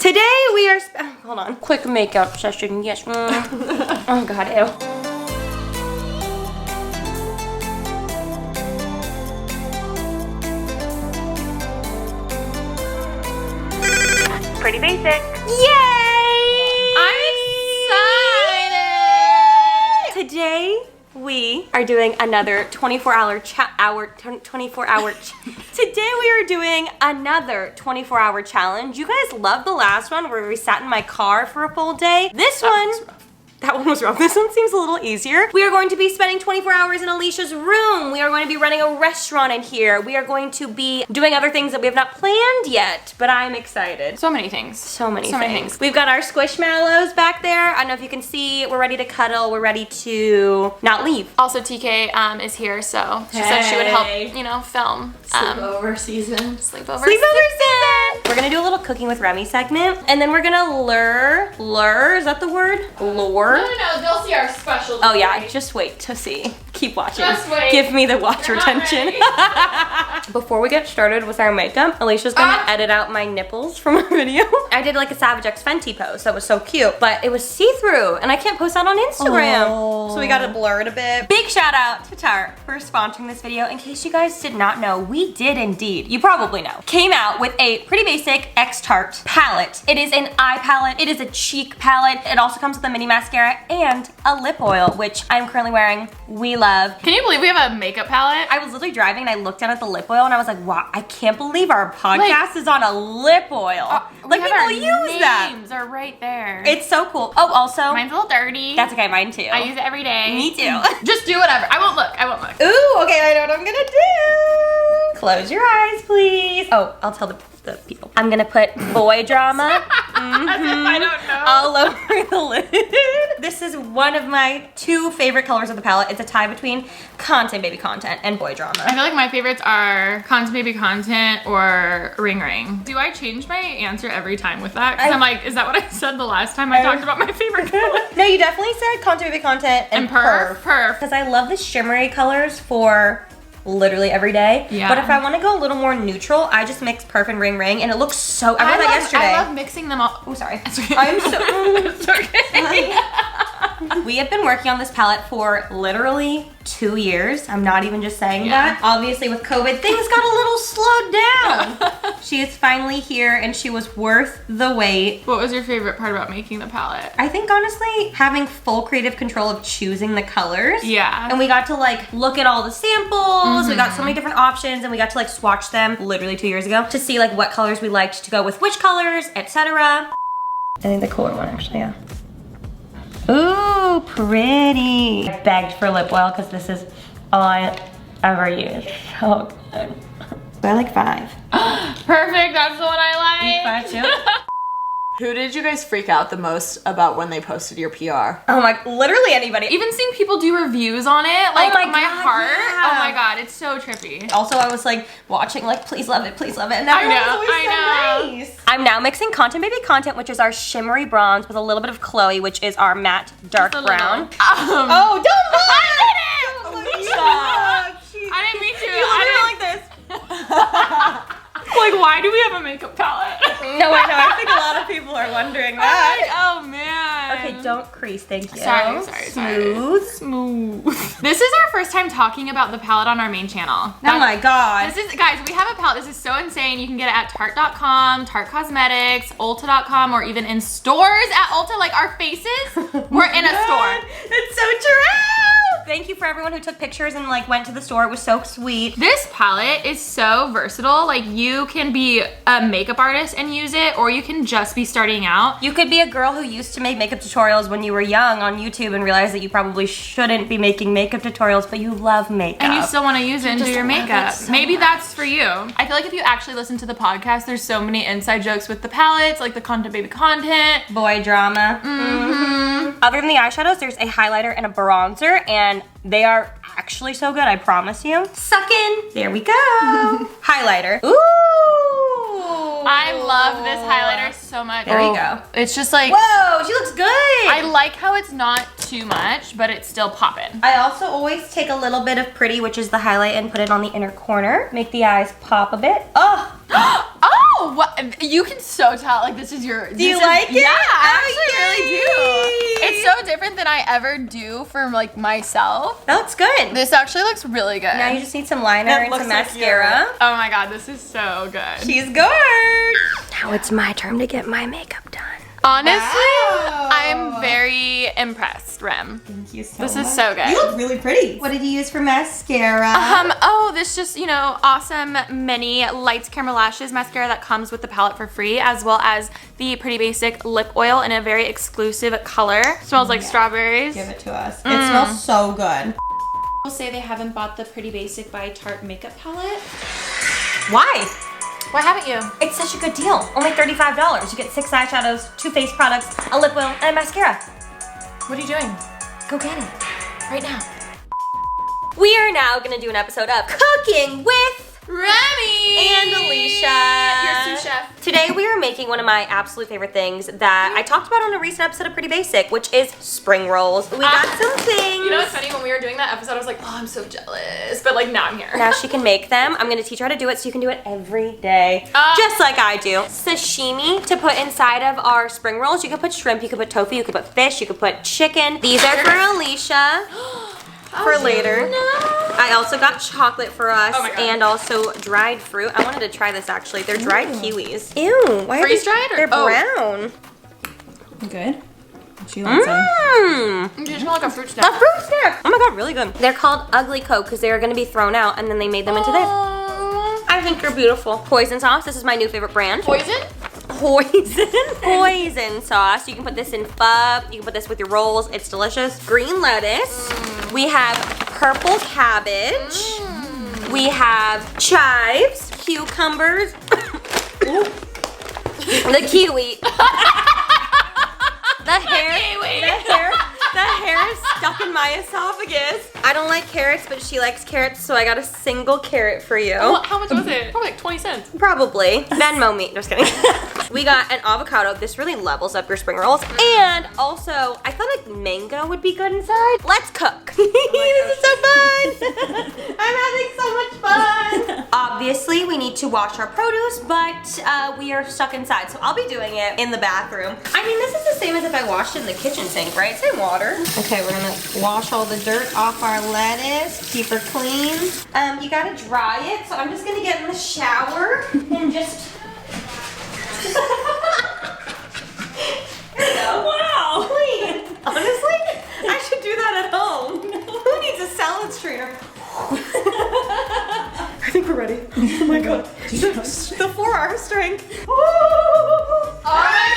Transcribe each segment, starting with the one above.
Today we are, hold on. Quick makeup session, yes. Oh God, ew. Pretty basic. Yay! I'm excited! Today we are doing another 24-hour Today we are doing another 24-hour challenge. You guys loved the last one where we sat in my car for a full day. That one was rough. This one seems a little easier. We are going to be spending 24 hours in Alicia's room. We are going to be running a restaurant in here. We are going to be doing other things that we have not planned yet, but I'm excited. So many things. So many things. We've got our squishmallows back there. I don't know if you can see. We're ready to cuddle. We're ready to not leave. Also, TK is here, so she said she would help, you know, film. Sleepover season. Sleepover season. We're gonna do a little cooking with Remy segment, and then we're gonna lure, is that the word? Lure? No, they'll see our special. Oh yeah, just wait to see. Keep watching. Just wait. Give me the watch retention. Before we get started with our makeup, Alicia's gonna edit out my nipples from our video. I did like a Savage X Fenty pose that was so cute, but it was see-through, and I can't post that on Instagram. So we gotta blur it a bit. Big shout out to Tarte for sponsoring this video. In case you guys did not know, we did indeed, you probably know, came out with a pretty basic X Tarte palette. It is an eye palette, it is a cheek palette. It also comes with a mini mascara and a lip oil, which I'm currently wearing. We love. Can you believe we have a makeup palette? I was literally driving and I looked down at the lip oil and I was like, wow, I can't believe our podcast is on a lip oil. Like people use that. Names are right there. It's so cool. Oh, also. Mine's a little dirty. That's okay, mine too. I use it every day. Me too. Just do whatever. I won't look. Ooh, okay, I know what I'm gonna do. Close your eyes, please. Oh, I'll tell the people. I'm gonna put boy drama I don't know. all over the lid. This is one of my two favorite colors of the palette. It's a tie between content baby content and boy drama. I feel like my favorites are content baby content or ring ring. Do I change my answer every time with that? Because I'm like, is that what I said the last time I talked about my favorite color? No, you definitely said content baby content and perf. Because I love the shimmery colors for literally every day. Yeah. But if I want to go a little more neutral, I just mix perf and ring ring and it looks so, I read that yesterday. I love mixing them all. Oh, sorry. It's okay. I'm so, It's okay. We have been working on this palette for literally 2 years. I'm not even just saying that. Obviously with COVID, things got a little slowed down. She is finally here and she was worth the wait. What was your favorite part about making the palette? I think honestly, having full creative control of choosing the colors. Yeah. And we got to like look at all the samples. We got so many different options and we got to like swatch them literally 2 years ago to see like what colors we liked to go with which colors, etc. I think the cooler one actually, yeah. Ooh, pretty. I begged for lip oil because this is all I ever use. So good. I like 5. Perfect, that's the one I like. 5 too? Who did you guys freak out the most about when they posted your PR? Oh my, literally anybody. Even seeing people do reviews on it, like my my God, heart. yeah. Oh my God, it's so trippy. Also, I was like watching like, please love it, and everyone was always so nice. I'm now mixing Content Baby Content, which is our shimmery bronze with a little bit of Chloe, which is our matte dark brown. Oh, don't look! Alisha! I didn't mean to. You literally like this. Like, why do we have a makeup palette? No, I know. I think a lot of people are wondering that. Oh man. Okay, don't crease. Thank you. Sorry. Smooth. This is our first time talking about the palette on our main channel. Oh my God. This is, guys, we have a palette. This is so insane. You can get it at Tarte.com, Tarte Cosmetics, Ulta.com, or even in stores at Ulta. Like our faces, we're in a store. It's so true. Thank you for everyone who took pictures and like went to the store. It was so sweet. This palette is so versatile. Like you can be a makeup artist and use it, or you can just be starting out. You could be a girl who used to make makeup tutorials when you were young on YouTube and realize that you probably shouldn't be making makeup tutorials, but you love makeup. And you still want to use it and do your makeup. So Maybe much. that's for you. I feel like if you actually listen to the podcast, there's so many inside jokes with the palettes, like the Content Baby Content. Boy drama. Other than the eyeshadows, there's a highlighter and a bronzer, and they are actually so good, I promise you. Suck in. There we go. Highlighter. Ooh. I love this highlighter so much. There you go. It's just like, Whoa, she looks good. I like how it's not too much, but it's still popping. I also always take a little bit of Pretty, which is the highlight, and put it on the inner corner. Make the eyes pop a bit. Oh! Oh, what? You can so tell, like, this is your... Do you like it? Yeah, I actually yay. really do. It's so different than I ever do for, like, myself. That looks good. This actually looks really good. Now you just need some liner That and some looks like mascara. Oh my god, this is so good. She's good. Now it's my turn to get my makeup done. Honestly, Wow. I'm very impressed, Rem. Thank you so This much. is so good. You look really pretty. What did you use for mascara? Oh, this just, you know, awesome mini Lights Camera Lashes mascara that comes with the palette for free, as well as the Pretty Basic lip oil in a very exclusive color. Smells like strawberries. Give it to us. It smells so good. People say they haven't bought the Pretty Basic by Tarte makeup palette. Why? Why haven't you? It's such a good deal. Only $35. You get 6 eyeshadows, 2 face products, a lip oil, and a mascara. What are you doing? Go get it. Right now. We are now gonna do an episode of Cooking with Remy and Alicia. Your sous chef. Today we are making one of my absolute favorite things that I talked about on a recent episode of Pretty Basic, which is spring rolls. We got some things. You know what's funny? When we were doing that episode, I was like, oh, I'm so jealous. But like, now I'm here. Now she can make them. I'm gonna teach her how to do it so you can do it every day. Just like I do. Sashimi to put inside of our spring rolls. You can put shrimp, you can put tofu, you can put fish, you can put chicken. These are for Alicia. For later. No. I also got chocolate for us Oh my God. and also dried fruit. I wanted to try this actually. They're dried kiwis. Ew, why are Freeze they dried or- They're oh. brown. Good. She likes them. Mmm. You just smell like a fruit A snack. fruit snack. Oh my god, really good. They're called Ugly Coke because they were going to be thrown out and then they made them into this. Aww. I think they're beautiful. Poison sauce. This is my new favorite brand. Poison? Poison sauce. You can put this in pho. You can put this with your rolls. It's delicious. Green lettuce. We have purple cabbage. We have chives, cucumbers, the kiwi. The hair is stuck in my esophagus. I don't like carrots, but she likes carrots, so I got a single carrot for you. Well, how much was it? Probably like 20 cents. Probably. Venmo me. Just kidding. We got an avocado. This really levels up your spring rolls. And also, I thought like mango would be good inside. Let's cook. This is so fun. I'm having so much fun. Obviously, we need to wash our produce, but we are stuck inside. So I'll be doing it in the bathroom. I mean, this is the same as if I washed it in the kitchen sink, right? Same water. Okay, we're gonna wash all the dirt off our lettuce. Keep her clean. You gotta dry it. So I'm just gonna get in the shower and just... There you go. Wow. Clean. Honestly, I should do that at home. Who needs a salad strainer? I think we're ready. Oh my god. The 4-hour strength. Oh my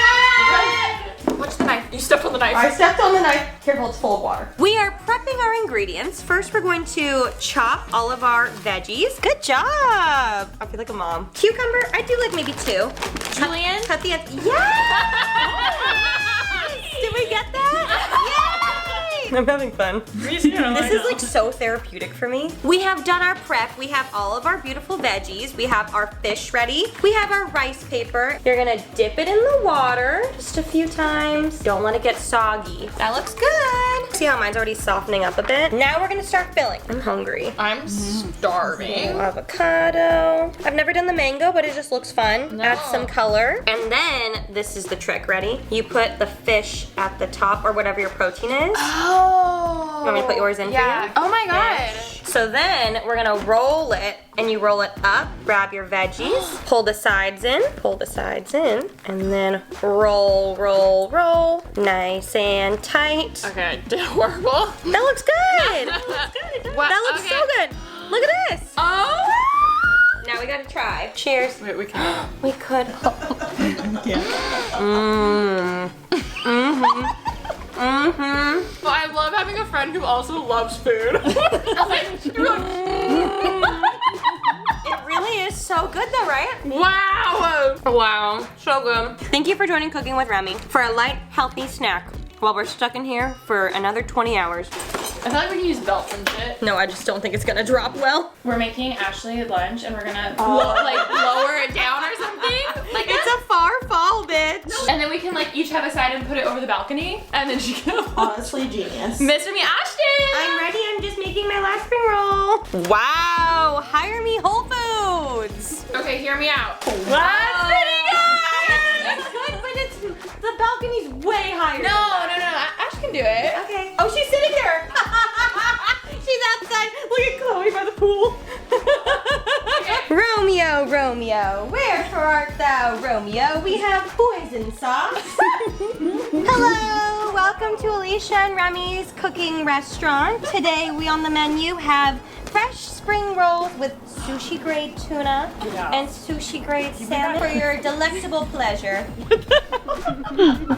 god! Watch the knife. You stepped on the knife. I stepped on the knife. Careful, it's full of water. We are prepping our ingredients. First, we're going to chop all of our veggies. Good job. I feel like a mom. Cucumber, I do like maybe 2. Julian? Cut the ends. Yes! Did we get that? Yay! I'm having fun. This is like so therapeutic for me. We have done our prep. We have all of our beautiful veggies. We have our fish ready. We have our rice paper. You're gonna dip it in the water just a few times. Don't let it get soggy. That looks good. See how mine's already softening up a bit? Now we're gonna start filling. I'm hungry. I'm starving. Avocado. I've never done the mango, but it just looks fun. Add some color. And then, this is the trick, ready? You put the fish at the top or whatever your protein is. Oh. You want me to put yours in for you? Oh my god. So then we're gonna roll it, and you roll it up, grab your veggies, pull the sides in, and then roll, roll, roll. Nice and tight. Okay, I did horrible. That looks good. What? That looks so good. Look at this. Oh. Now we gotta try. Cheers. Wait, we can. We could. Well, I love having a friend who also loves food. It really is so good though, right? Wow. Wow, so good. Thank you for joining Cooking with Remy for a light, healthy snack while we're stuck in here for another 20 hours. I feel like we can use belts and shit. No, I just don't think it's gonna drop well. We're making Ashley lunch and we're gonna like lower it down or something. Like a far fall, bitch. And then we can like each have a side and put it over the balcony, and then she can. Honestly, genius. Mr. Me Ashton. I'm ready. I'm just making my last spring roll. Wow. Hire me Whole Foods. Okay, hear me out. That's pretty good. It's good, but the balcony's way higher. No. Ash can do it. Okay. Oh, she's sitting there. She's outside. Look at Chloe by the pool. Romeo, wherefore art thou, Romeo? We have poison sauce. Hello, welcome to Alicia and Remy's cooking restaurant. Today on the menu have fresh spring rolls with sushi grade tuna and sushi grade salmon for your delectable pleasure.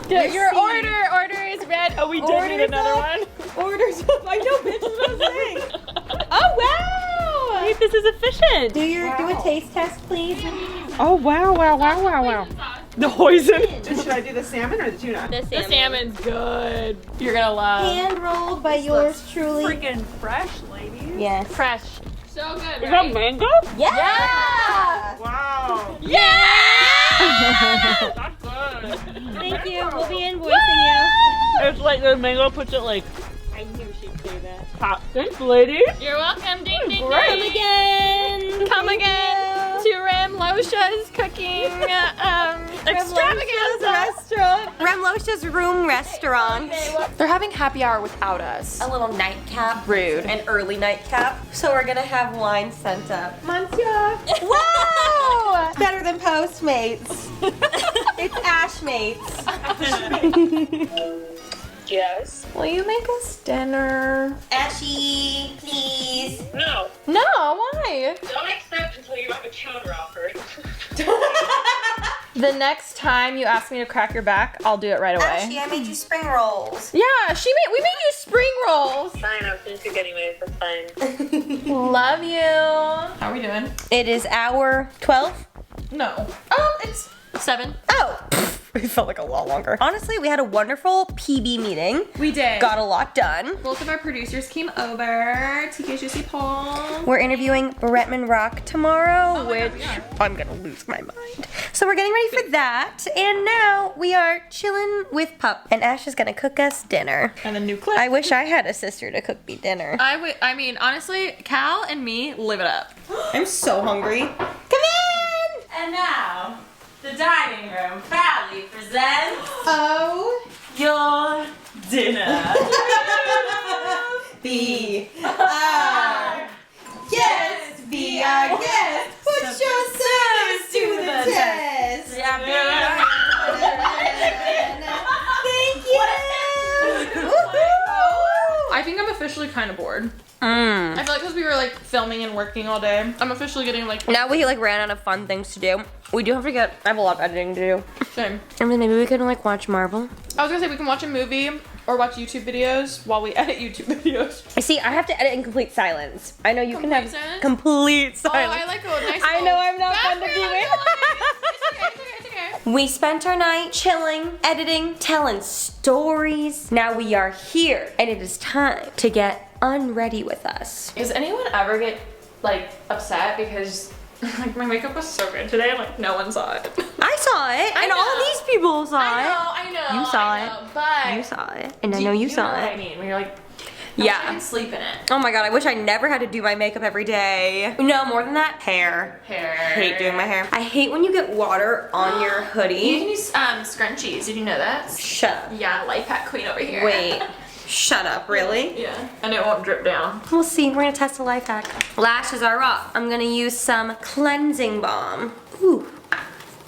Your order is red. Oh, we did need another one. Orders up. I know, bitch. That's what I'm saying. Oh wow! Wait, this is efficient. Do a taste test, please. Oh wow. The hoisin. Should I do the salmon or the tuna? The salmon's good. You're gonna love. Hand rolled by yours truly. Freaking fresh, ladies. Yes. Fresh. So good, Is right? that mango? Yeah! Wow. Yeah! That's good. Thank you. We'll be invoicing It's like the mango puts it like. I knew she'd say that. Pop. Thanks, lady. You're welcome. Ding, ding, you. Come ding. again. Come Thank again you. to Remlosha's cooking extravaganza. Restaurant. Remlosha's room restaurant. They're having happy hour without us. A little nightcap. Rude. An early nightcap. So we're gonna have wine sent up. Monsieur. Wow! Better than Postmates. It's Ashmates. Yes. Will you make us dinner? Ashy, please. No, No, why? don't accept until you have a counter offer. The next time you ask me to crack your back, I'll do it right away. Ashy, I made you spring rolls. Yeah, we made you spring rolls. Fine, I'll finish it anyways, that's fine. Love you. How are we doing? It is hour 12. No. Oh, it's 7. Oh, it felt like a lot longer. Honestly, we had a wonderful PB meeting. We did. Got a lot done. Both of our producers came over. TK Juicy Paul. We're interviewing Bretman Rock tomorrow, Oh my God, which we are. I'm gonna lose my mind. So we're getting ready for that, and now we are chilling with Pup, and Ash is gonna cook us dinner. And the new clip. I wish I had a sister to cook me dinner. I mean, honestly, Cal and me live it up. I'm so hungry. Come in! And now, the dining room proudly presents Oh, your dinner. be our guest, be our guest. Put your service to the test. Thank you. I think I'm officially kind of bored. I feel like because we were like filming and working all day, I'm officially getting like Now we like ran out of fun things to do. We do have to get. I have a lot of editing to do. same. And then maybe we could like watch Marvel. I was gonna say we can watch a movie or watch YouTube videos while we edit YouTube videos. See, I have to edit in complete silence. I know you can have Complete silence? complete Oh, silence. I like a nice. I know I'm not fun to be with. It's okay. We spent our night chilling, editing, telling stories. Now we are here, and it is time to get unready with us. Does anyone ever get like upset because like my makeup was so good today and like no one saw it? I saw it, and all know. of these people saw I know. You saw I know, But it. You saw it, and I know you saw know what it. I mean, when you're like, Yeah. I can sleep in it. Oh my god, I wish I never had to do my makeup every day. No, more than that, hair. Hair. I hate doing my hair. I hate when you get water on your You hoodie. can use scrunchies. Did you know that? Shut up. Yeah, life hack queen over here. Wait. Shut up, really? Yeah, and it won't drip down. We'll see. We're gonna test a life hack. Lashes are off. I'm gonna use some cleansing balm. Ooh.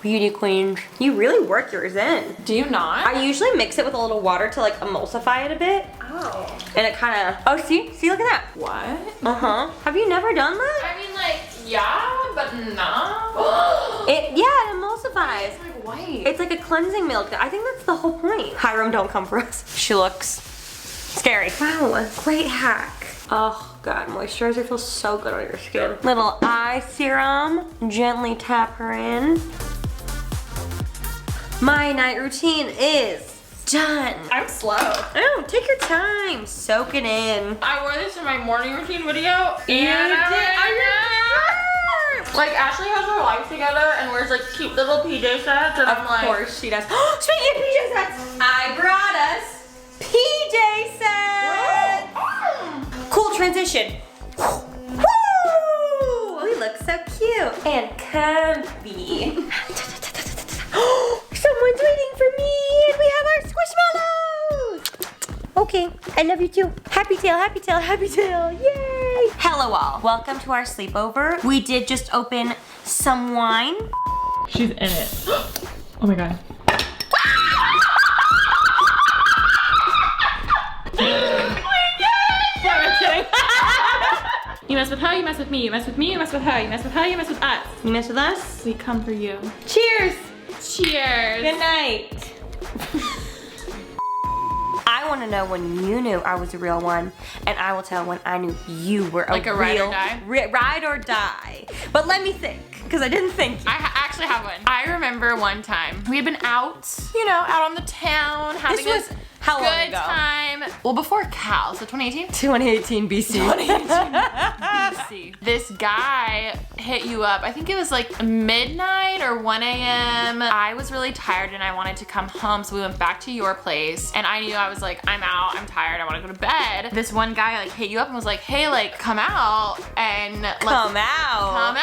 Beauty queens. You really work yours in. Do you not? I usually mix it with a little water to like emulsify it a bit. Oh. And it kind of, oh see, look at that. What? Uh-huh. Have you never done that? I mean, like, yeah, but no. It emulsifies. It's like white. It's like a cleansing milk. I think that's the whole point. Hiram, don't come for us. She looks scary. Wow, great hack. Oh god, moisturizer feels so good on your skin. Little eye serum, gently tap her in. My night routine is done. I'm slow. Oh, take your time, soak it in. I wore this in my morning routine video. You and did. I Like Ashley has her life together and wears like cute little PJ sets and I'm like, Of course she does. Speaking of PJ sets, I brought us PJ sets. Cool transition. Woo! We look so cute and comfy. Someone's waiting for me and we have our squishmallows. Okay, I love you too. Happy tail, happy tail, happy tail. Yay! Hello all. Welcome to our sleepover. We did just open some wine. she's in it. Oh my god. You mess with her, you mess with me, you mess with me, you mess with her, you mess with her, you mess with us. You mess with us? We come for you. Cheers! Cheers. Good night. I want to know when you knew I was a real one, and I will tell when I knew you were Like a ride or die? Ride or die. But let me think, because I didn't think. I actually have one. I remember one time we had been out, you know, out on the town having This was a how long good ago? time. Well, before Cal, so 2018? 2018 BC. 2018 BC. This guy hit you up. I think it was like midnight or 1 a.m. I was really tired and I wanted to come home, so we went back to your place. And I knew I was like, I'm out, I'm tired, I want to go to bed. This one guy like hit you up and was like, hey, like come out and let's Come out.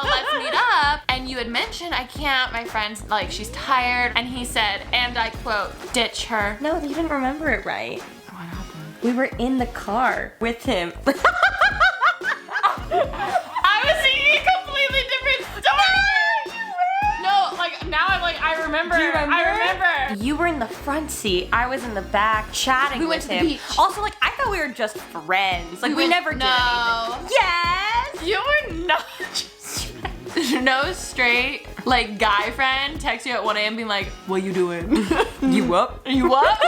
let's meet up. And you had mentioned I can't, my friend's like she's tired, and he said, and I quote, ditch her. No, you didn't remember it right. What happened? We were in the car with him. I was thinking a completely different story. No, like now I'm like I remember. Do you remember? I remember. You were in the front seat. I was in the back chatting We with went to the him. beach. Also, like I thought we were just friends. Like we never did anything. Yes. You were not just no straight like guy friend text you at 1 a.m. being like, what you doing? You up? You up?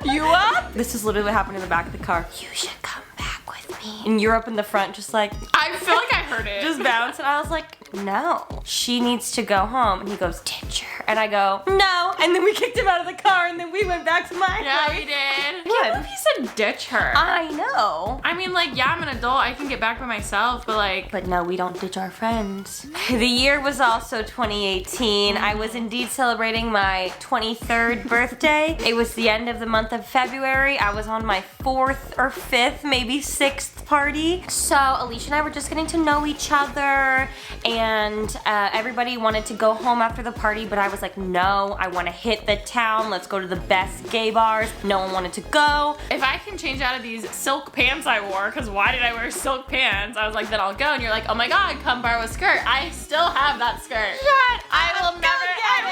You up? This is literally what happened in the back of the car. You should come back with me. And you're up in the front just like, I feel like I heard it. just bouncing. I was like, no, she needs to go home. And he goes, ditch her. And I go, no. And then we kicked him out of the car and then we went back to my Yeah, place. we did. What? He said ditch her. I know. I mean, like, yeah, I'm an adult. I can get back by myself, but like, But no, we don't ditch our friends. The year was also 2018. I was indeed celebrating my 23rd birthday. It was the end of the month of February. I was on my 4th or 5th, maybe 6th party. So Alicia and I were just getting to know each other, and everybody wanted to go home after the party, but I was like, no, I want to hit the town. Let's go to the best gay bars. No one wanted to go. if I can change out of these silk pants I wore, because why did I wear silk pants? I was like, then I'll go. And you're like, oh my god, come borrow a skirt. I still have that skirt. I will never get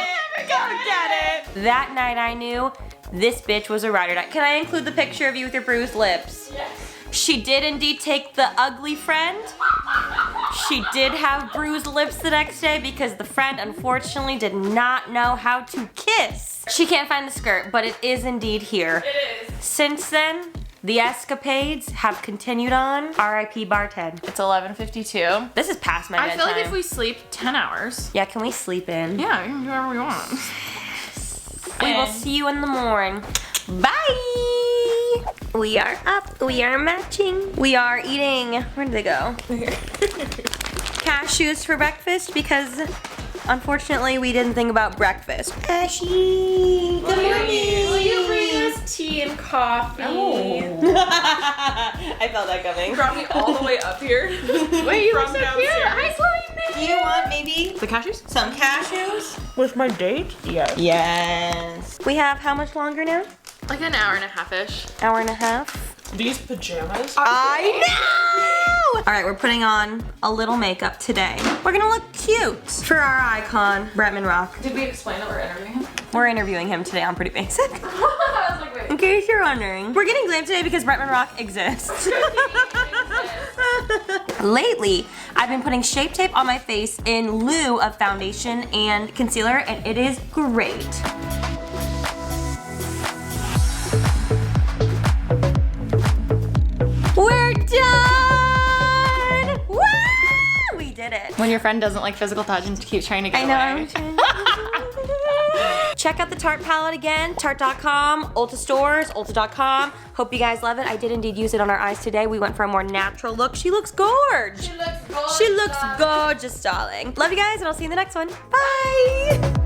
it. That night I knew this bitch was a ride or die. Can I include the picture of you with your bruised lips? Yes. She did indeed take the ugly friend. She did have bruised lips the next day because the friend unfortunately did not know how to kiss. She can't find the skirt, but it is indeed here. It is. Since then, the escapades have continued on. R.I.P. bartend. It's 11:52. This is past my I bedtime. feel like if we sleep 10 hours. Yeah, can we sleep in? Yeah, we can do whatever we want. We will see you in the morning. Bye! We are up. We are matching. We are eating. Where did they go? Cashews for breakfast because unfortunately we didn't think about breakfast. Ashy! Good morning! Will you bring us tea and coffee? I felt that coming. Brought me all the way up here. Wait, you look From so downstairs. cute. Hi, Chloe. Do you want maybe The cashews? some cashews? With my date? Yes. Yes. We have how much longer now? Like an hour and a half-ish. Hour and a half. These pajamas? I know! All right, we're putting on a little makeup today. We're gonna look cute for our icon, Bretman Rock. Did we explain that we're interviewing him? We're interviewing him today on Pretty Basic. I was like, wait. In case you're wondering. We're getting glam today because Bretman Rock exists. Lately, I've been putting Shape Tape on my face in lieu of foundation and concealer, and it is great. We're done! Woo! We did it. When your friend doesn't like physical touch and keeps trying to get I know. away. Check out the Tarte palette again, Tarte.com, Ulta stores, Ulta.com. Hope you guys love it. I did indeed use it on our eyes today. We went for a more natural look. She looks gorgeous. She looks gorgeous, darling. Love you guys, and I'll see you in the next one. Bye.